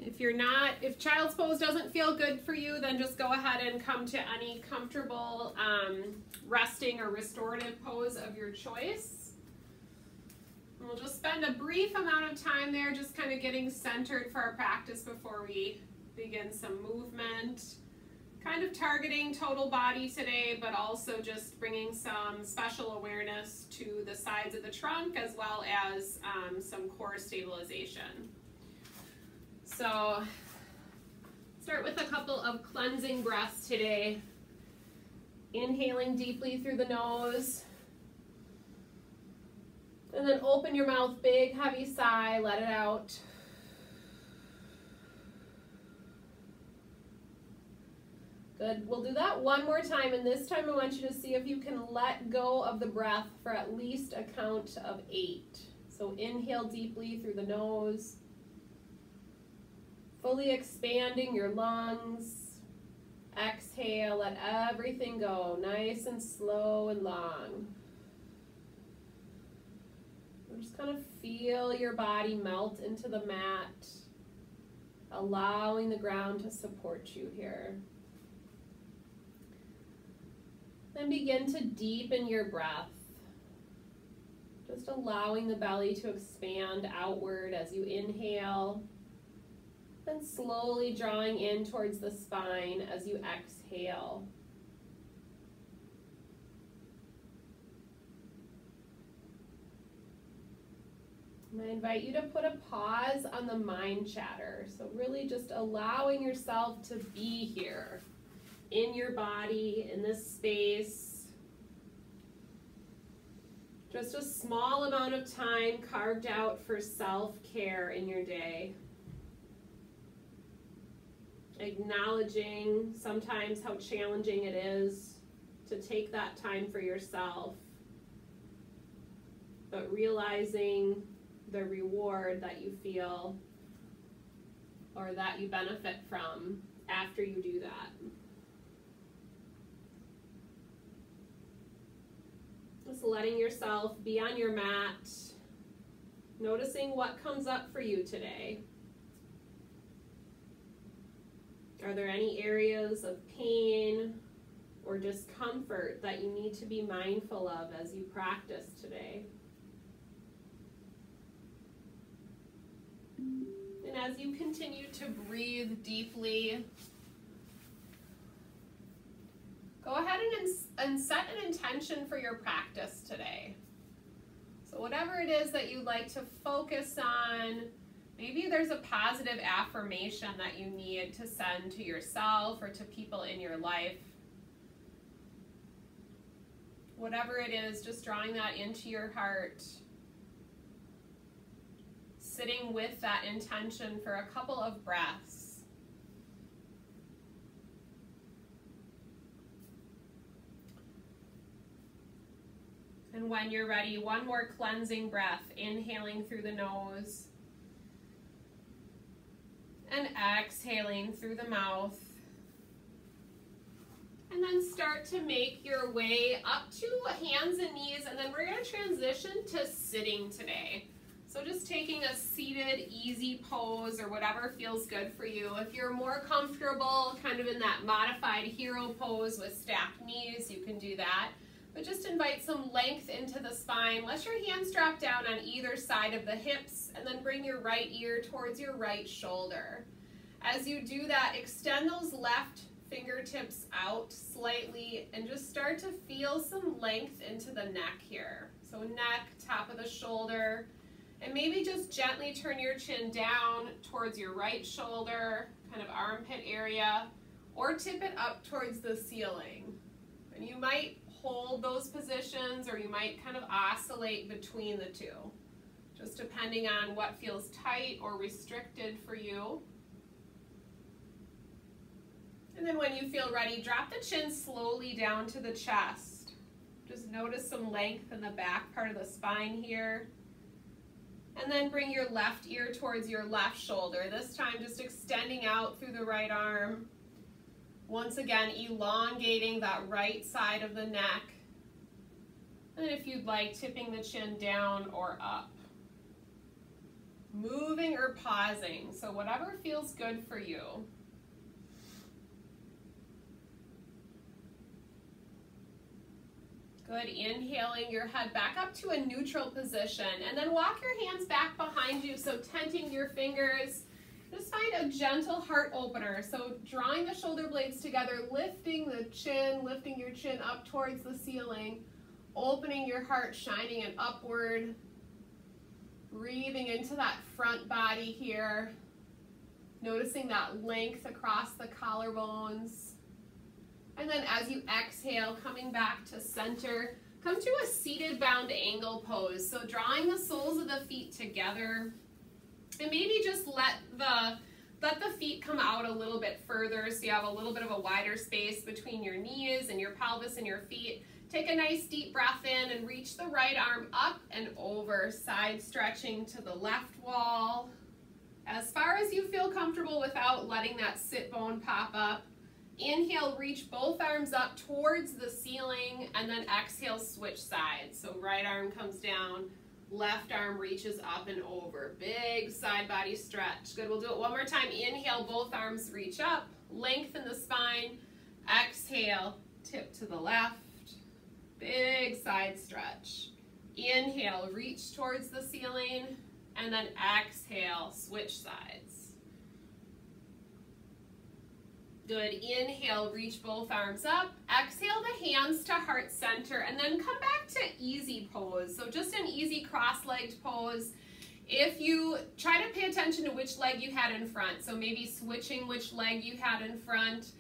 If child's pose doesn't feel good for you, then just go ahead and come to any comfortable resting or restorative pose of your choice. And we'll just spend a brief amount of time there just kind of getting centered for our practice before we begin some movement. Kind of targeting total body today, but also just bringing some special awareness to the sides of the trunk as well as some core stabilization. So start with a couple of cleansing breaths today. Inhaling deeply through the nose. And then open your mouth, big heavy sigh, let it out. Good, we'll do that one more time, and this time I want you to see if you can let go of the breath for at least a count of 8. So inhale deeply through the nose. Fully expanding your lungs. Exhale, let everything go, nice and slow and long. Just kind of feel your body melt into the mat, allowing the ground to support you here. Then begin to deepen your breath, just allowing the belly to expand outward as you inhale. Then slowly drawing in towards the spine as you exhale. And I invite you to put a pause on the mind chatter. So really just allowing yourself to be here in your body, in this space. Just a small amount of time carved out for self-care in your day. Acknowledging sometimes how challenging it is to take that time for yourself, but realizing the reward that you feel or that you benefit from after you do that. Just letting yourself be on your mat, noticing what comes up for you today. Are there any areas of pain or discomfort that you need to be mindful of as you practice today? And as you continue to breathe deeply, go ahead and set an intention for your practice today. So whatever it is that you'd like to focus on, maybe there's a positive affirmation that you need to send to yourself or to people in your life. Whatever it is, just drawing that into your heart, sitting with that intention for a couple of breaths. And when you're ready, one more cleansing breath, inhaling through the nose and exhaling through the mouth. And then start to make your way up to hands and knees, and then we're going to transition to sitting today. So just taking a seated, easy pose or whatever feels good for you. If you're more comfortable kind of in that modified hero pose with stacked knees, you can do that. But just invite some length into the spine. Let your hands drop down on either side of the hips, and then bring your right ear towards your right shoulder. As you do that, extend those left fingertips out slightly and just start to feel some length into the neck here. So neck, top of the shoulder, and maybe just gently turn your chin down towards your right shoulder, kind of armpit area, or tip it up towards the ceiling. And you might hold those positions, or you might kind of oscillate between the two, just depending on what feels tight or restricted for you. And then when you feel ready, drop the chin slowly down to the chest. Just notice some length in the back part of the spine here. And then bring your left ear towards your left shoulder. This time just extending out through the right arm. Once again, elongating that right side of the neck. And if you'd like, tipping the chin down or up. moving or pausing. So whatever feels good for you. Good, inhaling your head back up to a neutral position, and then walk your hands back behind you, so tenting your fingers. Just find a gentle heart opener, so drawing the shoulder blades together, lifting the chin, lifting your chin up towards the ceiling, opening your heart, shining it upward, breathing into that front body here, noticing that length across the collarbones. And then as you exhale, coming back to center, come to a seated bound angle pose. So drawing the soles of the feet together, and maybe just let the feet come out a little bit further so you have a little bit of a wider space between your knees and your pelvis and your feet. Take a nice deep breath in and reach the right arm up and over, side stretching to the left wall. As far as you feel comfortable without letting that sit bone pop up. Inhale, reach both arms up towards the ceiling, and then exhale, switch sides. So right arm comes down, left arm reaches up and over. Big side body stretch. Good, we'll do it one more time. Inhale, both arms reach up, lengthen the spine. Exhale, tip to the left. Big side stretch. Inhale, reach towards the ceiling, and then exhale, switch sides. Good, inhale, reach both arms up. Exhale the hands to heart center, and then come back to easy pose. So just an easy cross-legged pose. If you try to pay attention to which leg you had in front, so maybe switching which leg you had in front.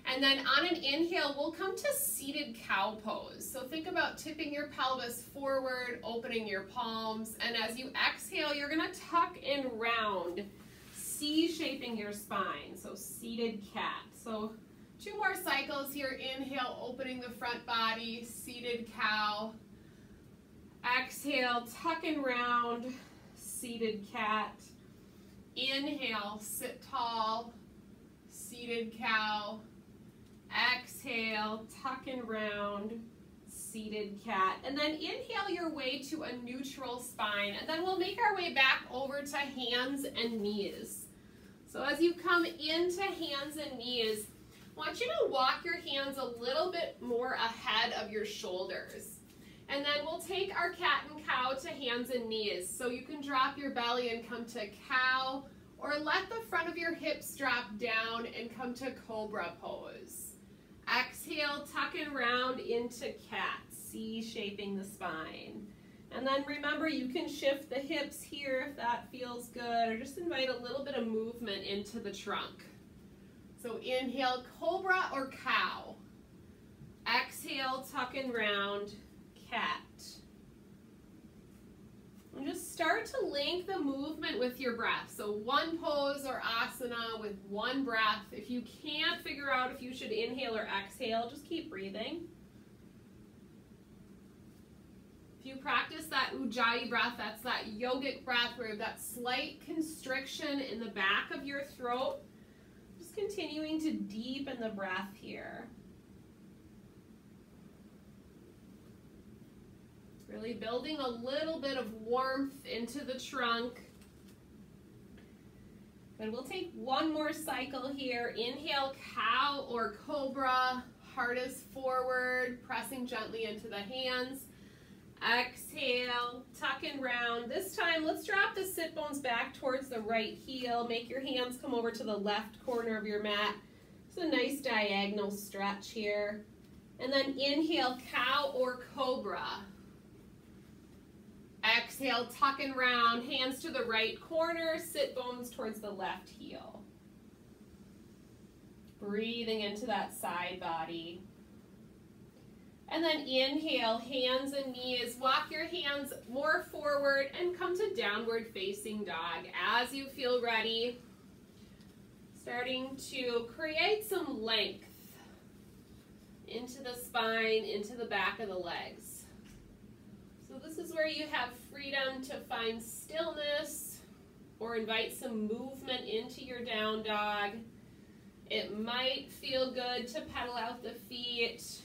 And then on an inhale, we'll come to seated cow pose. So think about tipping your pelvis forward, opening your palms, and as you exhale, you're gonna tuck and round, C-shaping your spine, so seated cat. So 2 more cycles here. Inhale, opening the front body, seated cow. Exhale, tuck and round, seated cat. Inhale, sit tall, seated cow. Exhale, tuck and round, seated cat. And then inhale your way to a neutral spine, and then we'll make our way back over to hands and knees. So as you come into hands and knees, I want you to walk your hands a little bit more ahead of your shoulders. And then we'll take our cat and cow to hands and knees. So you can drop your belly and come to cow, or let the front of your hips drop down and come to cobra pose. Exhale, tuck and round into cat, C-shaping the spine. And then remember, you can shift the hips here if that feels good, or just invite a little bit of movement into the trunk. So inhale, cobra or cow. Exhale, tuck and round, cat. And just start to link the movement with your breath. So one pose or asana with one breath. If you can't figure out if you should inhale or exhale, just keep breathing. If you practice that ujjayi breath, that's that yogic breath where you've got slight constriction in the back of your throat. Just continuing to deepen the breath here. Really building a little bit of warmth into the trunk. But we'll take one more cycle here. Inhale, cow or cobra. Heart is forward, pressing gently into the hands. Exhale, tuck and round. This time, let's drop the sit bones back towards the right heel. Make your hands come over to the left corner of your mat. It's a nice diagonal stretch here. And then inhale, cow or cobra. Exhale, tuck and round, hands to the right corner, sit bones towards the left heel. Breathing into that side body. And then inhale, hands and knees. Walk your hands more forward and come to downward facing dog as you feel ready. Starting to create some length into the spine, into the back of the legs. So this is where you have freedom to find stillness or invite some movement into your down dog. It might feel good to pedal out the feet.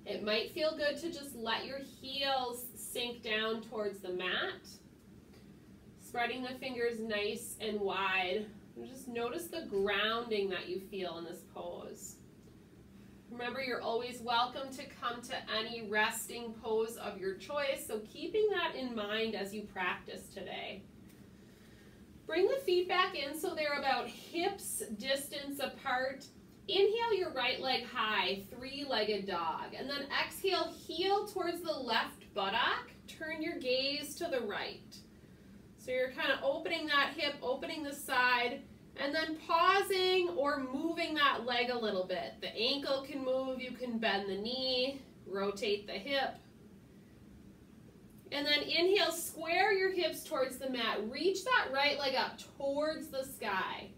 It might feel good to just let your heels sink down towards the mat. Spreading the fingers nice and wide. And just notice the grounding that you feel in this pose. Remember, you're always welcome to come to any resting pose of your choice, so keeping that in mind as you practice today. Bring the feet back in so they're about hips distance apart. Inhale your right leg high, three-legged dog, and then exhale, heel towards the left buttock. Turn your gaze to the right. So you're kind of opening that hip, opening the side, and then pausing or moving that leg a little bit. The ankle can move, you can bend the knee, rotate the hip. And then inhale, square your hips towards the mat. Reach that right leg up towards the sky.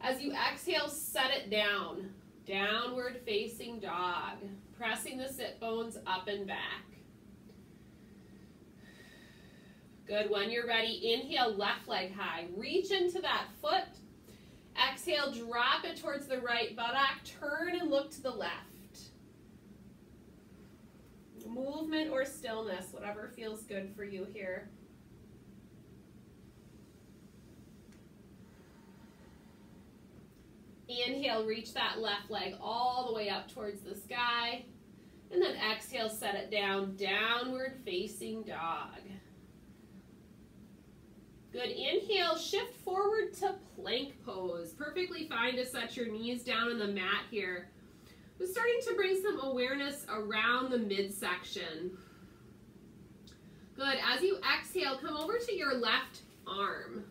As you exhale, set it down. Downward facing dog. Pressing the sit bones up and back. Good, when you're ready, inhale, left leg high. Reach into that foot. Exhale, drop it towards the right buttock. Turn and look to the left. Movement or stillness, whatever feels good for you here. Inhale, reach that left leg all the way up towards the sky. And then exhale, set it down, downward facing dog. Good, inhale, shift forward to plank pose. Perfectly fine to set your knees down on the mat here. We're starting to bring some awareness around the midsection. Good, as you exhale, come over to your left arm.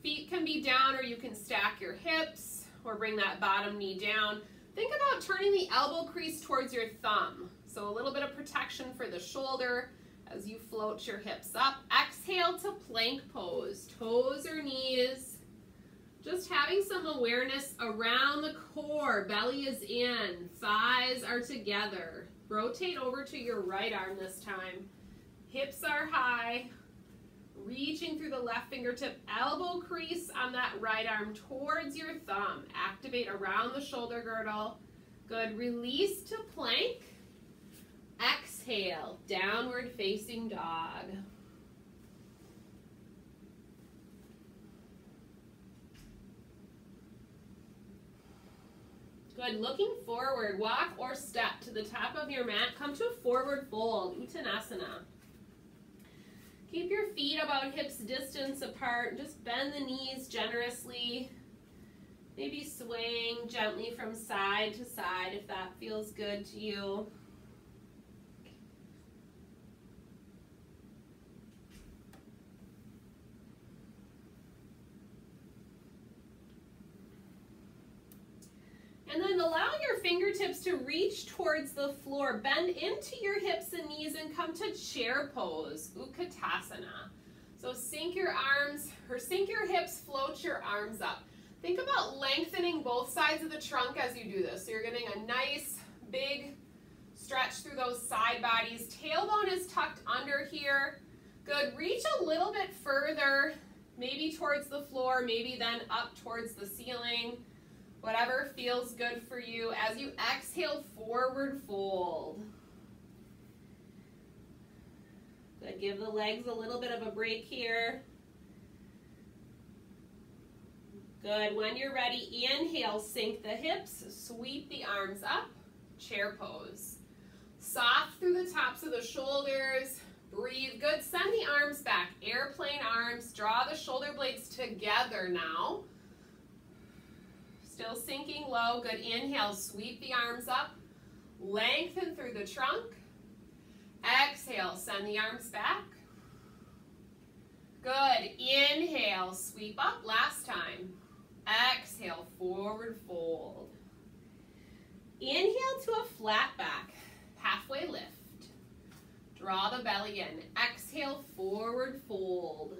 Feet can be down, or you can stack your hips or bring that bottom knee down. Think about turning the elbow crease towards your thumb. So a little bit of protection for the shoulder as you float your hips up. Exhale to plank pose, toes or knees. Just having some awareness around the core. Belly is in, thighs are together. Rotate over to your right arm this time. Hips are high. Reaching through the left fingertip, elbow crease on that right arm towards your thumb. Activate around the shoulder girdle. Good, release to plank. Exhale, downward facing dog. Good, looking forward, walk or step to the top of your mat. Come to a forward fold, Uttanasana. Keep your feet about hips distance apart. Just bend the knees generously. Maybe swaying gently from side to side if that feels good to you. And then allow your fingertips to reach towards the floor. Bend into your hips and knees and come to chair pose, Utkatasana. So sink your arms, or sink your hips, float your arms up. Think about lengthening both sides of the trunk as you do this. So you're getting a nice big stretch through those side bodies. Tailbone is tucked under here. Good, reach a little bit further, maybe towards the floor, maybe then up towards the ceiling. Whatever feels good for you. As you exhale, forward fold. Good, give the legs a little bit of a break here. Good, when you're ready, inhale, sink the hips, sweep the arms up, chair pose. Soft through the tops of the shoulders, breathe. Good, send the arms back, airplane arms, draw the shoulder blades together now. Still sinking low. Good, inhale, sweep the arms up, lengthen through the trunk. Exhale, send the arms back. Good, inhale, sweep up, last time. Exhale, forward fold. Inhale to a flat back, halfway lift. Draw the belly in. Exhale, forward fold.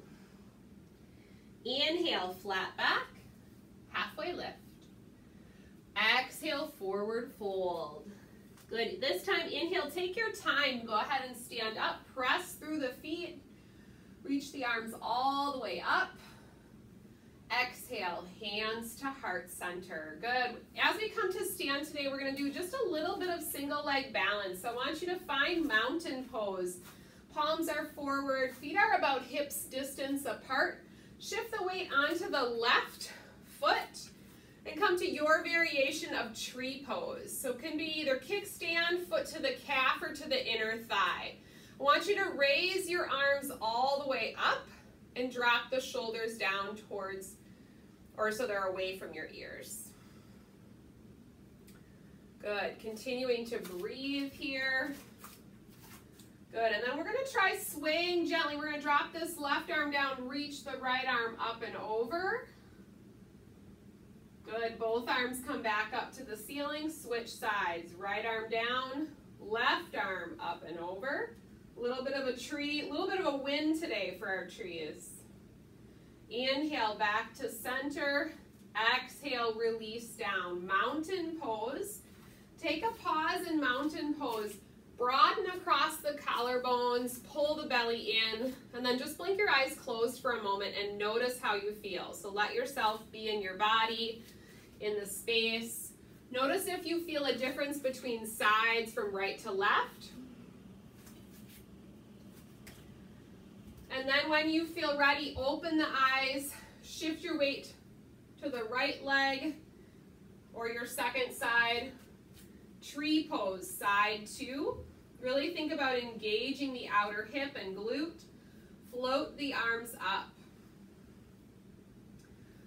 Inhale, flat back, halfway lift. Exhale, forward fold. Good. This time, inhale, take your time. Go ahead and stand up. Press through the feet. Reach the arms all the way up. Exhale, hands to heart center. Good. As we come to stand today, we're going to do just a little bit of single leg balance. So I want you to find mountain pose. Palms are forward, feet are about hips distance apart. Shift the weight onto the left foot and come to your variation of tree pose. So it can be either kickstand, foot to the calf, or to the inner thigh. I want you to raise your arms all the way up and drop the shoulders down towards, or so they're away from your ears. Good, continuing to breathe here. Good, and then we're gonna try swaying gently. We're gonna drop this left arm down, reach the right arm up and over. Good, both arms come back up to the ceiling, switch sides. Right arm down, left arm up and over. A little bit of a tree, a little bit of a wind today for our trees. Inhale, back to center. Exhale, release down. Mountain pose. Take a pause in mountain pose. Broaden across the collarbones, pull the belly in, and then just blink your eyes closed for a moment and notice how you feel. So let yourself be in your body, in the space. Notice if you feel a difference between sides from right to left. And then when you feel ready, open the eyes, shift your weight to the right leg or your second side. Tree pose, side two. Really think about engaging the outer hip and glute. Float the arms up.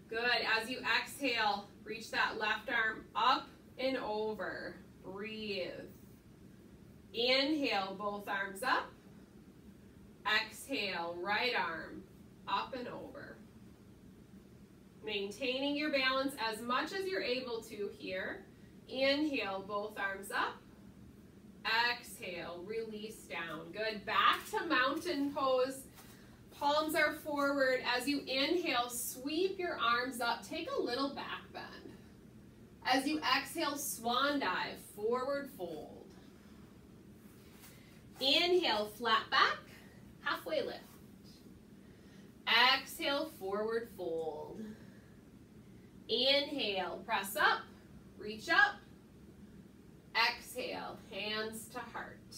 Good, as you exhale, reach that left arm up and over. Breathe. Inhale, both arms up. Exhale, right arm up and over. Maintaining your balance as much as you're able to here. Inhale, both arms up. Exhale, release down. Good, back to mountain pose. Palms are forward. As you inhale, sweep your arms up. Take a little back bend. As you exhale, swan dive, forward fold. Inhale, flat back, halfway lift. Exhale, forward fold. Inhale, press up, reach up. Exhale, hands to heart.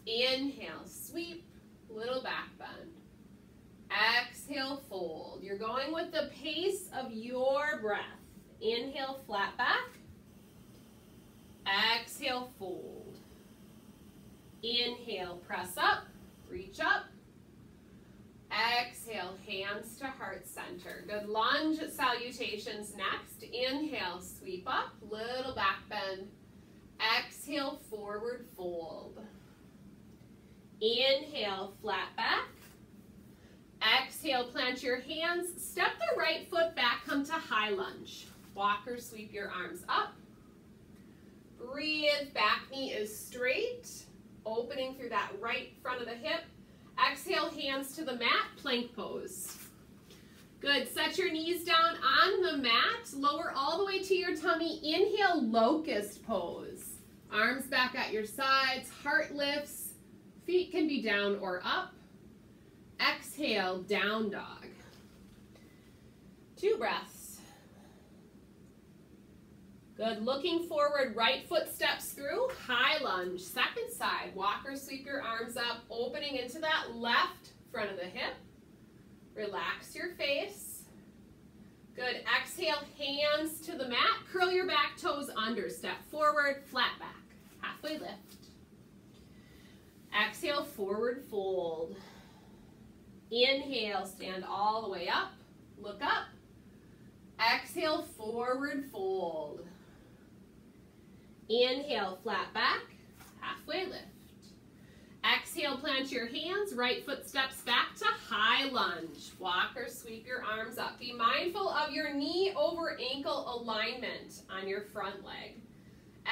Inhale, sweep, little back bend. Exhale, fold. You're going with the pace of your breath. Inhale, flat back. Exhale, fold. Inhale, press up, reach up. Exhale, hands to heart center. Good, lunge salutations next. Inhale, sweep up, little back bend. Exhale, forward fold. Inhale, flat back. Exhale, plant your hands. Step the right foot back, come to high lunge. Walk or sweep your arms up. Breathe, back knee is straight. Opening through that right front of the hip. Exhale, hands to the mat, plank pose. Good, set your knees down on the mat, lower all the way to your tummy. Inhale, locust pose. Arms back at your sides, heart lifts, feet can be down or up. Exhale, down dog. 2 breaths. Good, looking forward, right foot steps through, high lunge, second side. Walk or sweep your arms up, opening into that left front of the hip. Relax your face. Good, exhale, hands to the mat. Curl your back toes under, step forward, flat back, halfway lift. Exhale, forward fold. Inhale, stand all the way up, look up. Exhale, forward fold. Inhale, flat back, halfway lift. Exhale, plant your hands, right foot steps back to high lunge. Walk or sweep your arms up. Be mindful of your knee over ankle alignment on your front leg.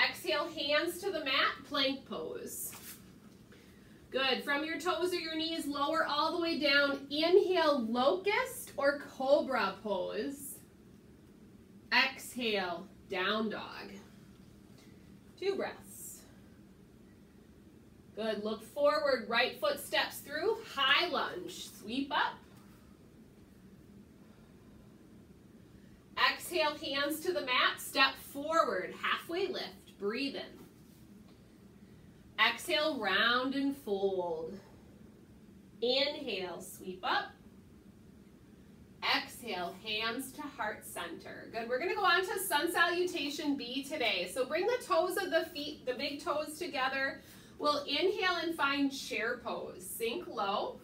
Exhale, hands to the mat, plank pose. Good, from your toes or your knees, lower all the way down. Inhale, locust or cobra pose. Exhale, down dog. 2 breaths. Good, look forward, right foot steps through, high lunge, sweep up. Exhale, hands to the mat, step forward, halfway lift, breathe in. Exhale, round and fold. Inhale, sweep up. Exhale, hands to heart center. Good, we're gonna go on to Sun Salutation B today. So bring the toes of the feet, the big toes together. We'll inhale and find chair pose. Sink low.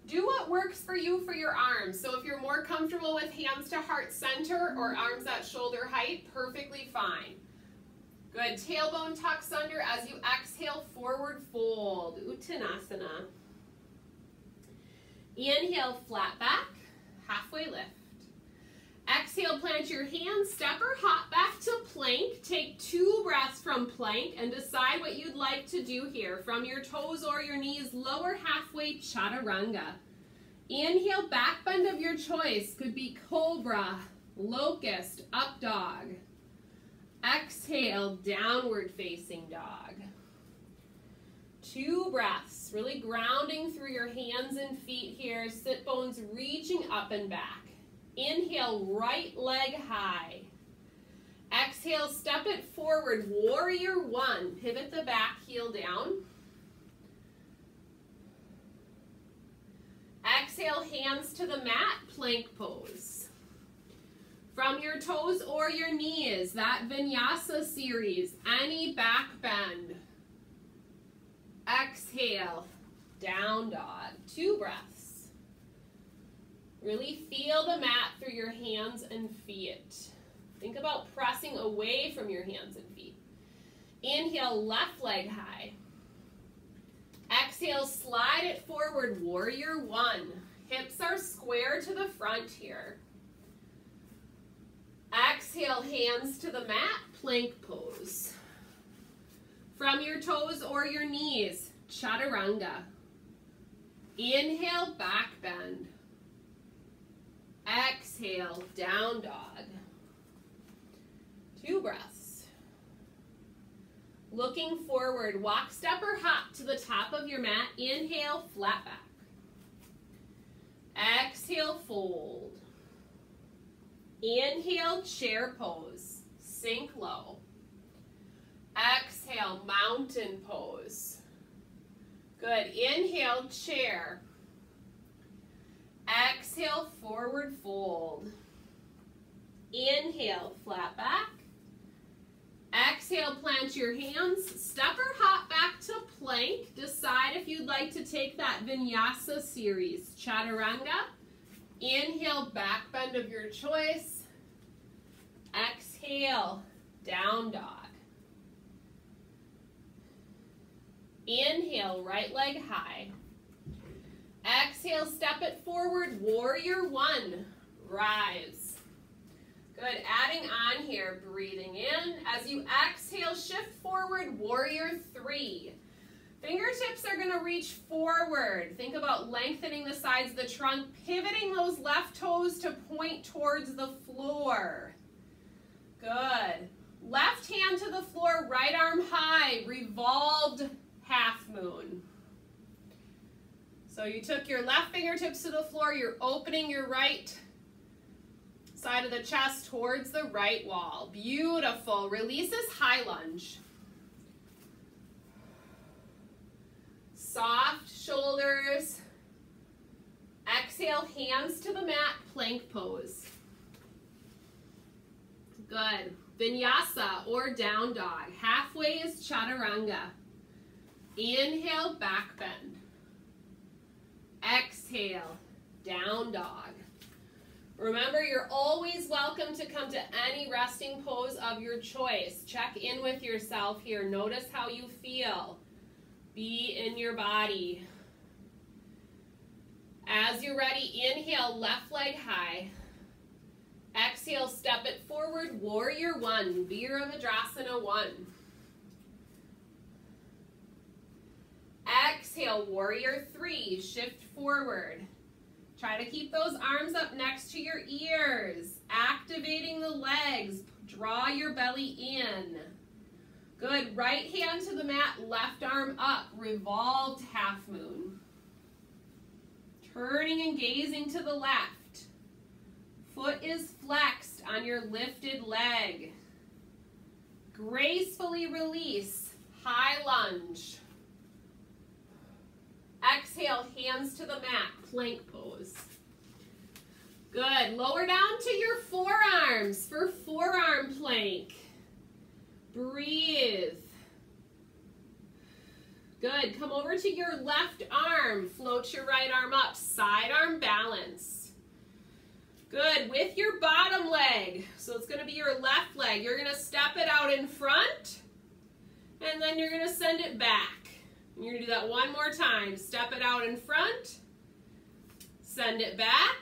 Do what works for you for your arms. So if you're more comfortable with hands to heart center or arms at shoulder height, perfectly fine. Good, tailbone tucks under as you exhale, forward fold, Uttanasana. Inhale, flat back, halfway lift. Exhale, plant your hands, step or hop back to plank. Take 2 breaths from plank and decide what you'd like to do here. From your toes or your knees, lower halfway, chaturanga. Inhale, back bend of your choice. Could be cobra, locust, up dog. Exhale, downward facing dog. 2 breaths, really grounding through your hands and feet here. Sit bones reaching up and back. Inhale, right leg high. Exhale, step it forward, warrior 1. Pivot the back heel down. Exhale, hands to the mat, plank pose. From your toes or your knees, that Vinyasa series, any back bend. Exhale, down dog, 2 breaths. Really feel the mat through your hands and feet. Think about pressing away from your hands and feet. Inhale, left leg high. Exhale, slide it forward, warrior 1. Hips are square to the front here. Exhale, hands to the mat, plank pose. From your toes or your knees, chaturanga. Inhale, back bend. Exhale, down dog. 2 breaths. Looking forward, walk, step, or hop to the top of your mat. Inhale, flat back. Exhale, fold. Inhale, chair pose. Sink low. Exhale, mountain pose. Good. Inhale, chair. Exhale, forward fold. Inhale, flat back. Exhale, plant your hands. Step or hop back to plank. Decide if you'd like to take that Vinyasa series. Chaturanga. Inhale, back bend of your choice. Exhale, down dog. Inhale, right leg high. Exhale, step it forward, warrior 1, rise. Good, adding on here, breathing in. As you exhale, shift forward, warrior 3. Fingertips are gonna reach forward. Think about lengthening the sides of the trunk, pivoting those left toes to point towards the floor. Good. Left hand to the floor, right arm high, revolved half moon. So you took your left fingertips to the floor, you're opening your right side of the chest towards the right wall. Beautiful. Release this high lunge. Soft shoulders. Exhale, hands to the mat, plank pose. Good. Vinyasa or down dog. Halfway is chaturanga. Inhale, back bend. Exhale, down dog. Remember, you're always welcome to come to any resting pose of your choice. Check in with yourself here. Notice how you feel. Be in your body. As you're ready, inhale, left leg high. Exhale, step it forward, warrior 1, Virabhadrasana 1. Exhale, warrior 3, shift forward. Try to keep those arms up next to your ears. Activating the legs, draw your belly in. Good, right hand to the mat, left arm up, revolved half moon. Turning and gazing to the left. Foot is flexed on your lifted leg. Gracefully release, high lunge. Exhale, hands to the mat, plank pose. Good, lower down to your forearms for forearm plank. Breathe. Good, come over to your left arm, float your right arm up, side arm balance. Good, with your bottom leg, so it's gonna be your left leg, you're gonna step it out in front, and then you're gonna send it back. And you're gonna do that one more time. Step it out in front, send it back,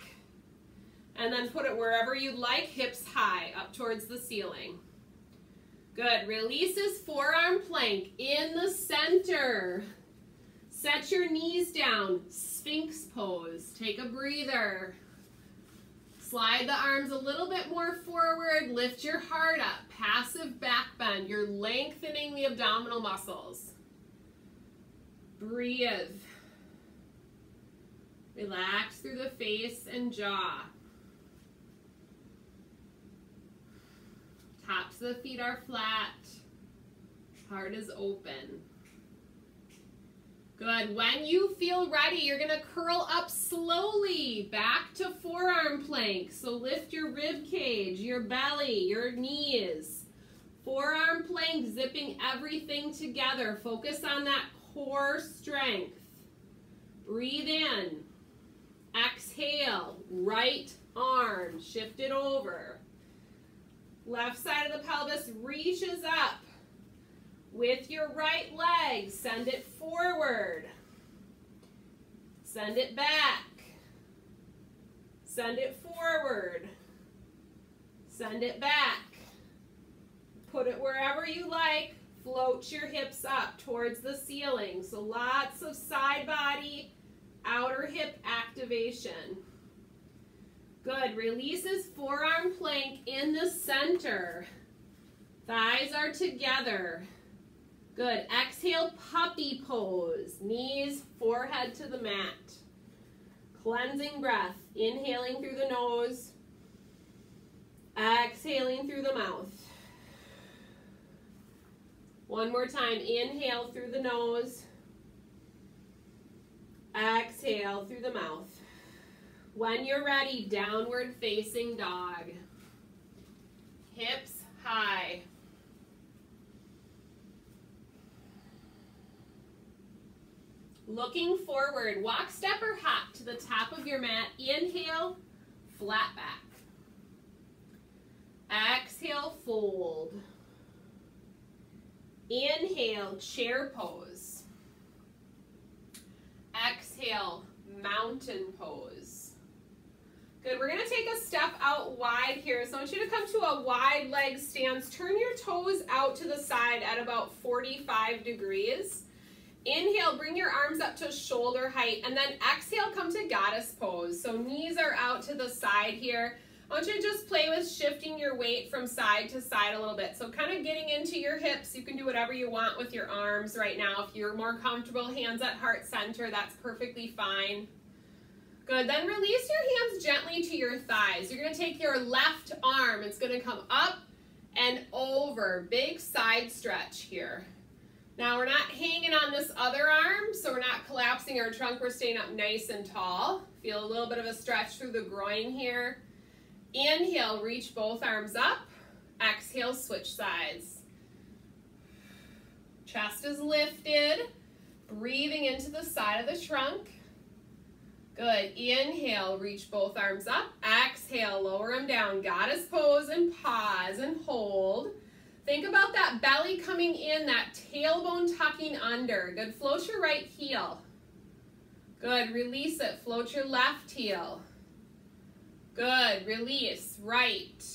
and then put it wherever you'd like, hips high, up towards the ceiling. Good, releases forearm plank in the center. Set your knees down, Sphinx pose. Take a breather. Slide the arms a little bit more forward, lift your heart up, passive back bend. You're lengthening the abdominal muscles. Breathe. Relax through the face and jaw. Tops of the feet are flat. Heart is open. Good. When you feel ready, you're going to curl up slowly back to forearm plank. So lift your rib cage, your belly, your knees. Forearm plank, zipping everything together. Focus on that core strength. Breathe in. Exhale. Right arm. Shift it over. Left side of the pelvis reaches up. With your right leg, send it forward. Send it back. Send it forward. Send it back. Put it wherever you like. Float your hips up towards the ceiling. So lots of side body, outer hip activation. Good. Releases forearm plank in the center. Thighs are together. Good. Exhale, puppy pose. Knees, forehead to the mat. Cleansing breath. Inhaling through the nose. Exhaling through the mouth. One more time. Inhale through the nose. Exhale through the mouth. When you're ready, downward facing dog. Hips high. Looking forward, walk, step, or hop to the top of your mat. Inhale, flat back. Exhale, fold. Inhale, chair pose. Exhale, mountain pose. Good, we're gonna take a step out wide here. So I want you to come to a wide leg stance. Turn your toes out to the side at about 45 degrees. Inhale, bring your arms up to shoulder height, and then exhale, come to goddess pose. So knees are out to the side here. I want you to just play with shifting your weight from side to side a little bit. So kind of getting into your hips. You can do whatever you want with your arms right now. If you're more comfortable, hands at heart center, that's perfectly fine. Good, then release your hands gently to your thighs. You're gonna take your left arm, it's gonna come up and over. Big side stretch here. Now we're not hanging on this other arm, so we're not collapsing our trunk, we're staying up nice and tall. Feel a little bit of a stretch through the groin here. Inhale, reach both arms up. Exhale, switch sides. Chest is lifted. Breathing into the side of the trunk. Good. Inhale, reach both arms up. Exhale, lower them down. Goddess pose and pause and hold. Think about that belly coming in, that tailbone tucking under. Good. Float your right heel. Good. Release it. Float your left heel. Good. Release. Right.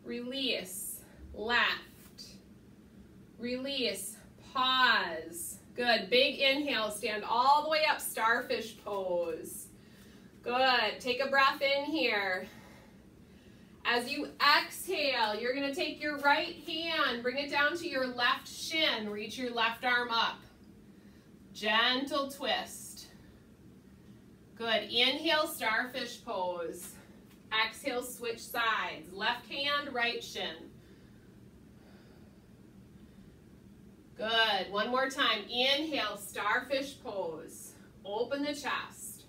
Release. Left. Release. Pause. Good. Big inhale. Stand all the way up. Starfish pose. Good. Take a breath in here. As you exhale, you're going to take your right hand, bring it down to your left shin, reach your left arm up. Gentle twist. Good. Inhale, starfish pose. Exhale, switch sides. Left hand, right shin. Good. One more time. Inhale, starfish pose. Open the chest.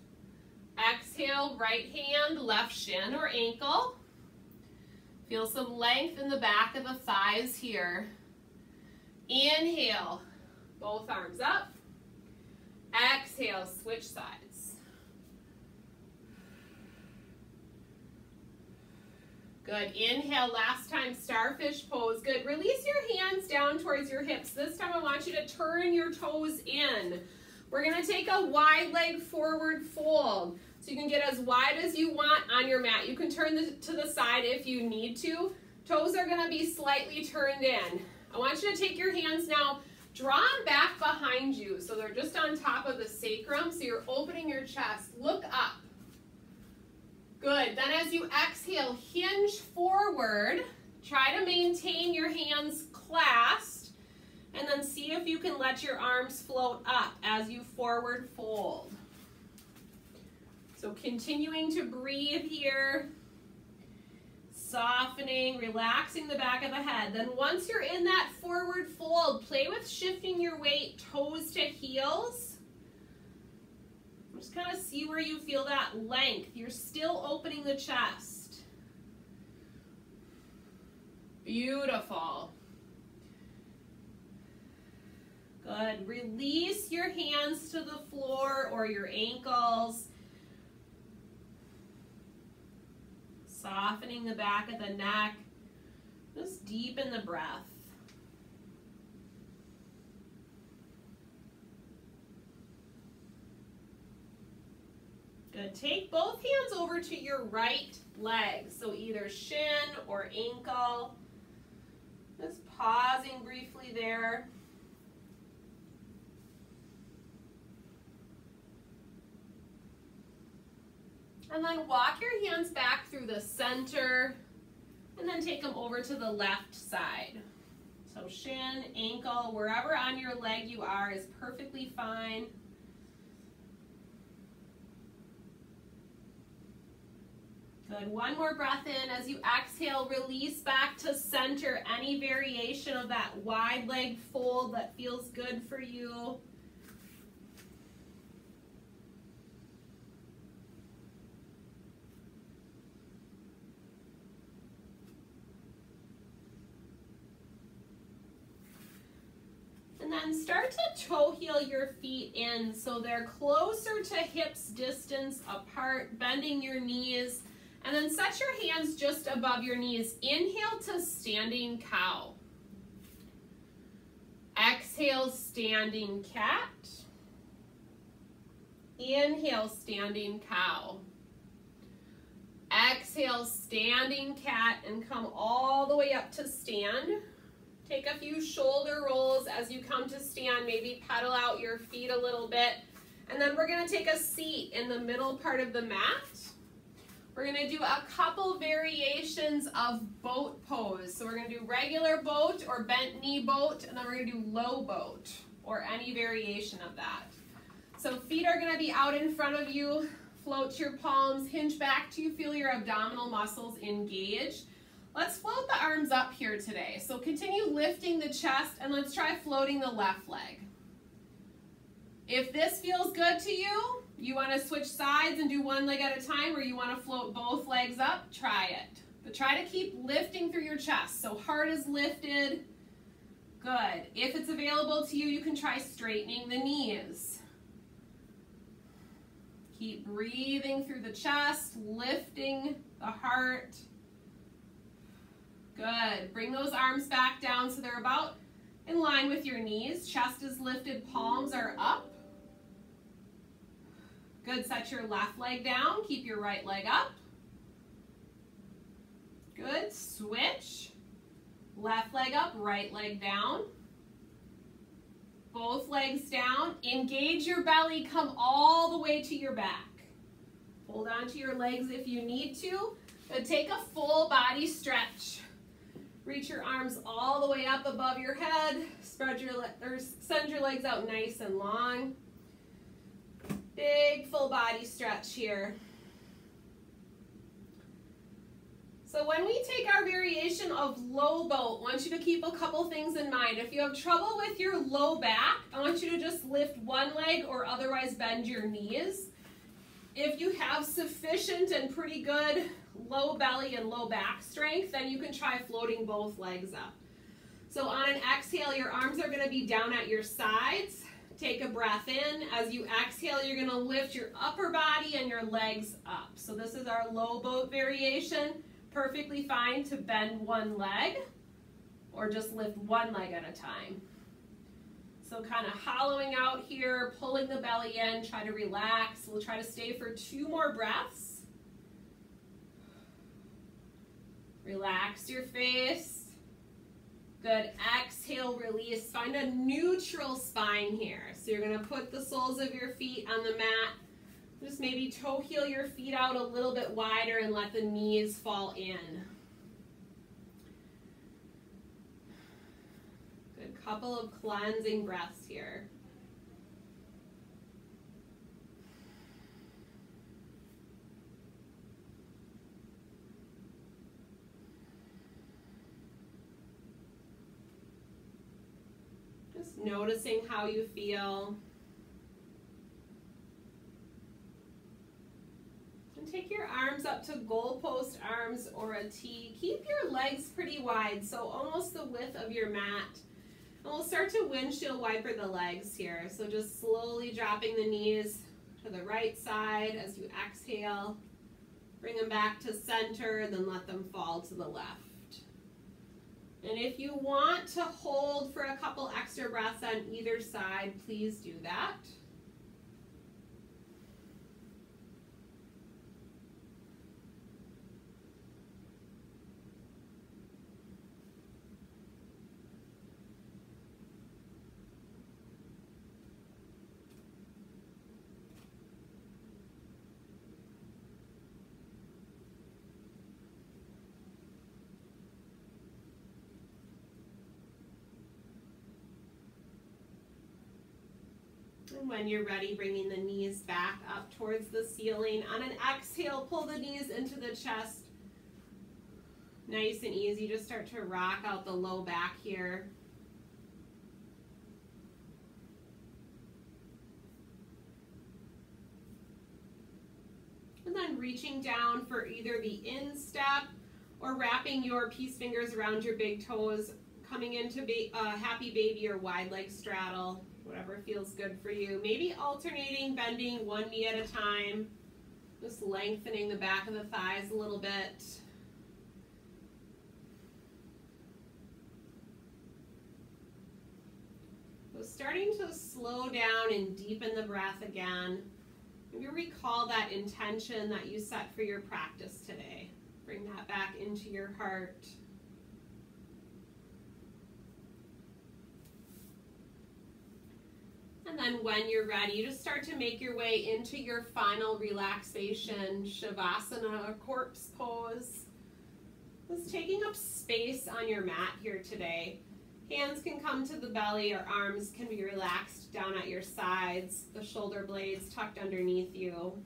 Exhale, right hand, left shin or ankle. Feel some length in the back of the thighs here. Inhale, both arms up. Exhale, switch sides. Good. Inhale, last time, starfish pose. Good. Release your hands down towards your hips. This time I want you to turn your toes in. We're going to take a wide leg forward fold. So you can get as wide as you want on your mat. You can turn to the side if you need to. Toes are going to be slightly turned in. I want you to take your hands now, draw them back behind you. So they're just on top of the sacrum. So you're opening your chest. Look up. Good. Then as you exhale, hinge forward. Try to maintain your hands clasped. And then see if you can let your arms float up as you forward fold. So continuing to breathe here. Softening, relaxing the back of the head. Then once you're in that forward fold, play with shifting your weight toes to heels. Just kind of see where you feel that length. You're still opening the chest. Beautiful. Good. Release your hands to the floor or your ankles. Softening the back of the neck. Just deepen the breath. Good. Take both hands over to your right leg. So either shin or ankle. Just pausing briefly there. And then walk your hands back through the center and then take them over to the left side. So shin, ankle, wherever on your leg you are is perfectly fine. Good. One more breath in. As you exhale, release back to center. Any variation of that wide leg fold that feels good for you. And then start to toe heel your feet in so they're closer to hips distance apart, bending your knees. And then set your hands just above your knees. Inhale to standing cow. Exhale, standing cat. Inhale, standing cow. Exhale, standing cat, and come all the way up to stand. Take a few shoulder rolls as you come to stand. Maybe pedal out your feet a little bit. And then we're going to take a seat in the middle part of the mat. We're going to do a couple variations of boat pose. So we're going to do regular boat or bent knee boat, and then we're going to do low boat or any variation of that. So feet are going to be out in front of you. Float your palms, hinge back till you feel your abdominal muscles engaged. Let's float the arms up here today. So continue lifting the chest, and let's try floating the left leg. If this feels good to you, you want to switch sides and do one leg at a time, or you want to float both legs up, try it. But try to keep lifting through your chest. So heart is lifted. Good. If it's available to you, you can try straightening the knees. Keep breathing through the chest, lifting the heart. Good. Bring those arms back down so they're about in line with your knees. Chest is lifted, palms are up. Good. Set your left leg down. Keep your right leg up. Good. Switch. Left leg up, right leg down. Both legs down. Engage your belly. Come all the way to your back. Hold on to your legs if you need to. But take a full body stretch. Reach your arms all the way up above your head. Send your legs out nice and long. Big full body stretch here. So when we take our variation of low boat, I want you to keep a couple things in mind. If you have trouble with your low back, I want you to just lift one leg or otherwise bend your knees. If you have sufficient and pretty good low belly and low back strength, then you can try floating both legs up. So on an exhale, your arms are going to be down at your sides. Take a breath in. As you exhale, you're going to lift your upper body and your legs up. So this is our low boat variation. Perfectly fine to bend one leg or just lift one leg at a time. So kind of hollowing out here, pulling the belly in, try to relax. We'll try to stay for 2 more breaths. Relax your face. Good. Exhale, release. Find a neutral spine here. So you're going to put the soles of your feet on the mat. Just maybe toe heel your feet out a little bit wider and let the knees fall in. Good. Couple of cleansing breaths here. Just noticing how you feel. And take your arms up to goalpost arms or a T. Keep your legs pretty wide, so almost the width of your mat. And we'll start to windshield wiper the legs here. So just slowly dropping the knees to the right side as you exhale. Bring them back to center, then let them fall to the left. And if you want to hold for a couple extra breaths on either side, please do that. And when you're ready, bringing the knees back up towards the ceiling. On an exhale, pull the knees into the chest. Nice and easy. Just start to rock out the low back here. And then reaching down for either the instep or wrapping your peace fingers around your big toes, coming into happy baby or wide leg straddle. Whatever feels good for you. Maybe alternating, bending one knee at a time. Just lengthening the back of the thighs a little bit. So starting to slow down and deepen the breath again. Maybe recall that intention that you set for your practice today. Bring that back into your heart. And then when you're ready, you just start to make your way into your final relaxation, Shavasana, or corpse pose. Just taking up space on your mat here today. Hands can come to the belly, or arms can be relaxed down at your sides, the shoulder blades tucked underneath you.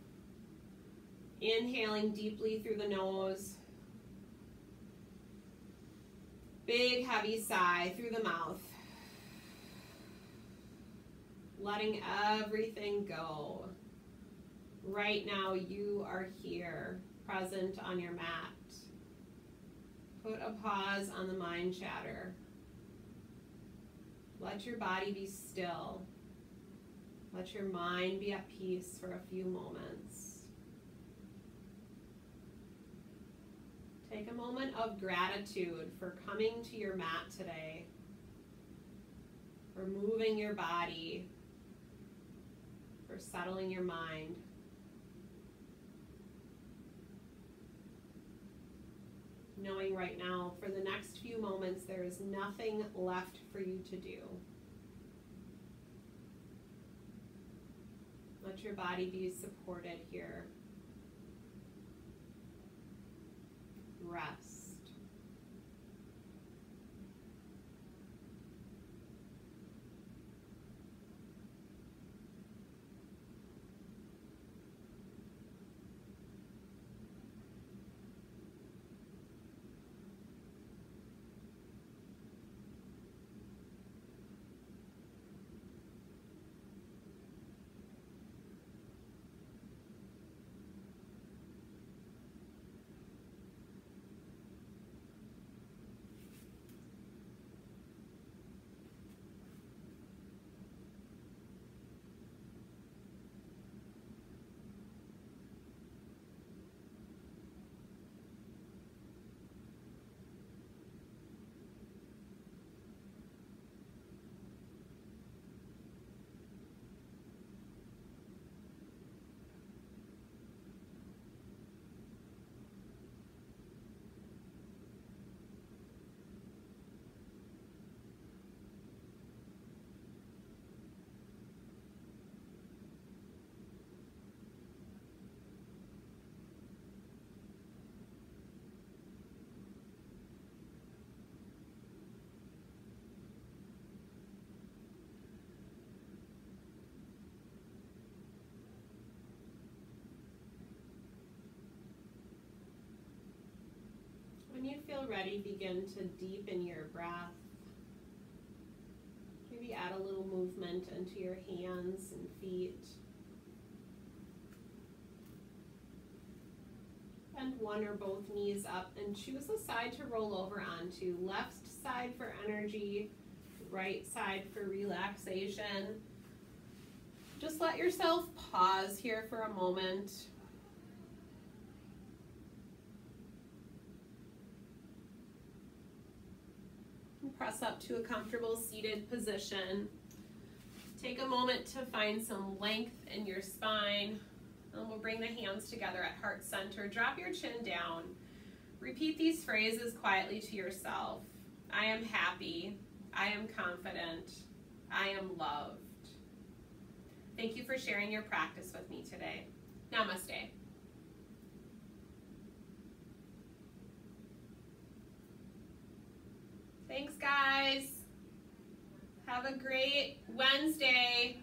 Inhaling deeply through the nose. Big, heavy sigh through the mouth. Letting everything go. Right now, you are here, present on your mat. Put a pause on the mind chatter. Let your body be still. Let your mind be at peace for a few moments. Take a moment of gratitude for coming to your mat today, for moving your body, for settling your mind. Knowing right now, for the next few moments, there is nothing left for you to do. Let your body be supported here. Rest. ready, begin to deepen your breath. Maybe add a little movement into your hands and feet. Bend one or both knees up and choose a side to roll over onto. Left side for energy, right side for relaxation. Just let yourself pause here for a moment. And press up to a comfortable seated position. Take a moment to find some length in your spine. And we'll bring the hands together at heart center. Drop your chin down. Repeat these phrases quietly to yourself. I am happy. I am confident. I am loved. Thank you for sharing your practice with me today. Namaste. Thanks, guys. Have a great Wednesday.